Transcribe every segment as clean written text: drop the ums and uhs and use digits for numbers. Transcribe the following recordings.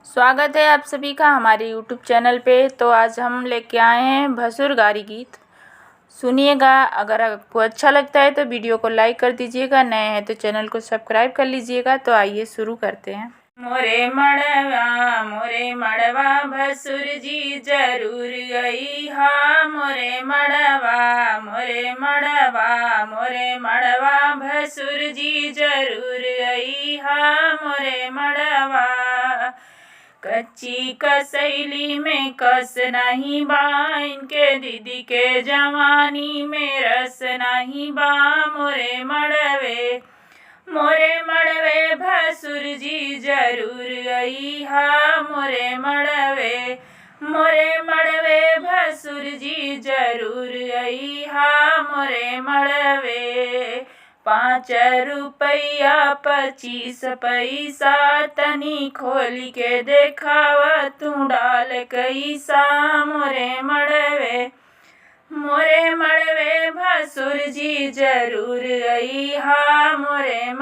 स्वागत है आप सभी का हमारे YouTube चैनल पे। तो आज हम लेके आए हैं भसुर गारी गीत, सुनिएगा। अगर आपको अच्छा लगता है तो वीडियो को लाइक कर दीजिएगा, नए हैं तो चैनल को सब्सक्राइब कर लीजिएगा। तो आइए शुरू करते हैं। मोरे मड़वा भसुर जी जरूर गई हा। मोरे मड़वा भसुर जी जरूर गई हा। मोरे मड़वा कच्ची कसैली में कस नहीं बा, इनके दीदी के जवानी में रस नहीं बा। मोरे मड़वे भसुर जी जरूर गई हा। मोरे मड़वे भसुर जी जरूर गई हा। मोरे मड़वे 5 रुपया 25 पैसा, तनी खोली के देखावा तू डाल कैसा। मोरे मड़वे भसुर जी जरूर गई हा। मोरे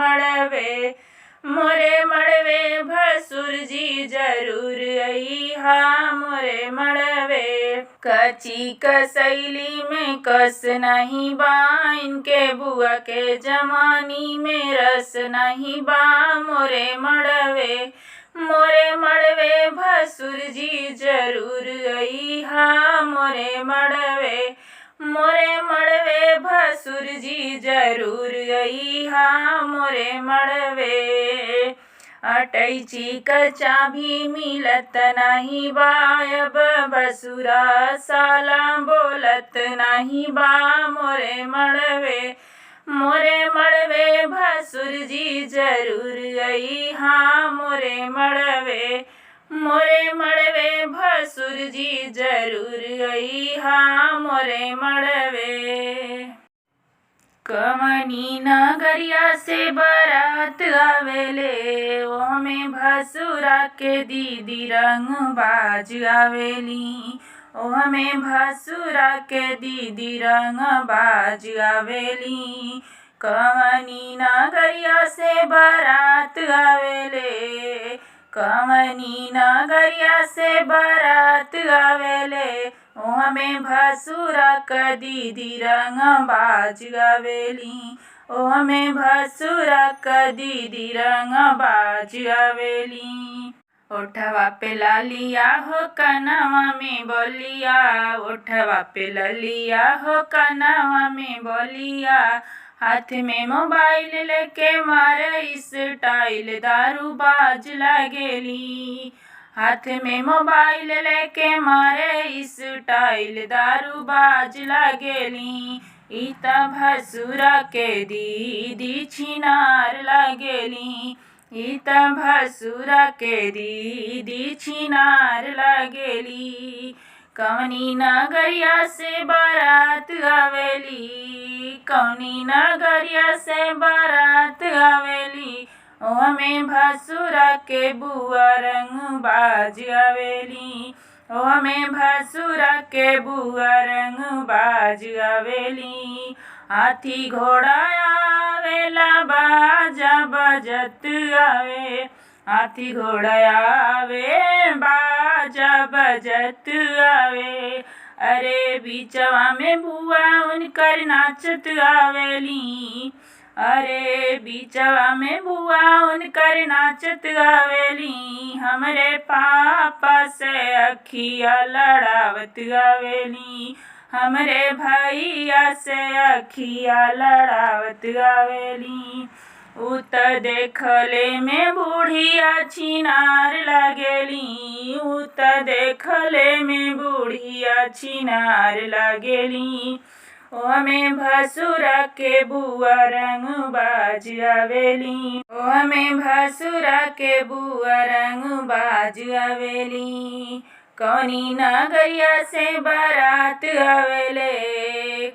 मड़वे भसुर जी जरूर गई हा। मोरे मड़वे कच्ची कसैली में कस नहीं बा, इनके बुआ के जवानी में रस नहीं बा। मोरे मड़वे भसुर जी जरूर गई हा। मोरे मड़वे भसुर जी जरूर गई हा। मोरे मड़वे अटैची का चाभी मिलत नहीं बा, अब भसुरा साला बोलत नहीं बा। मोरे मड़वे भसुर जी जरूर गई हा। मोरे मड़वे भसुर जी जरूर गई हा। मोरे मड़वे कमनी नगरिया से बारात आवेले, ओमे भसुरा के दीदी रंग बाज आवेली। ओमे भसुरा के दीदी रंग बाज आवेली। कमनी नगरिया से बारात आवेले, कमनी नगरिया से बारात आवेले। ओमे भसुरा का दीदी रंग बाज आवेली। ओमे भसुरा का दीदी रंग बाज आवेली। ओठवा पे लालिया हो कनवा में बोलिया, ओठवा पे लालिया हो कनवा में बोलिया। हाथ में मोबाइल लेके मारे स्टाइल दारू बाज लगेली। हाथ में मोबाइल लेके मारे स्टाइल दारू बाज लगेली। इता भसुरा के दीदी छिनार लगेली। इता भसुरा के दीदी छिनार लगेली। कवनी नगरिया से बारात आवेली, कवनी नगरिया से बारात आवेली। ओमे भसुरा के बुआ रंग बाज आवेली। ओमे भसुरा के बुआ रंग बाज आवेली। हाथी घोड़ा आवेला बाजा बजत आवे, हाथी घोड़ा आवे बाजा बजत आवे। अरे बीचवा में बुआ उनकर नाचत आवेली। अरे बीचवा में बुआ उनकर नाचत आवेली। हमरे पापा से अखिया लड़ावत आवेली। हमरे भैया से अखिया लड़ावत आवेली। उत देखले में बुढ़िया छिनार लगेली। उत देखले में बुढ़िया छिनार लगेली। ओमे भसुरा के बुआ रंग बाज आवेली। ओमे भसुरा के बुआ रंग बाज आवेली। कौनी नगरिया से बारात आवेले,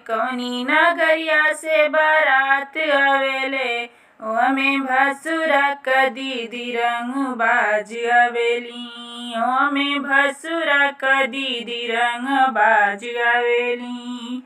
कौनी नगरिया से बारात आवेले। ओमे भसुरा का दीदी रंग बाज आवेली। ओमे भसुरा का दीदी रंग बाज आवेली।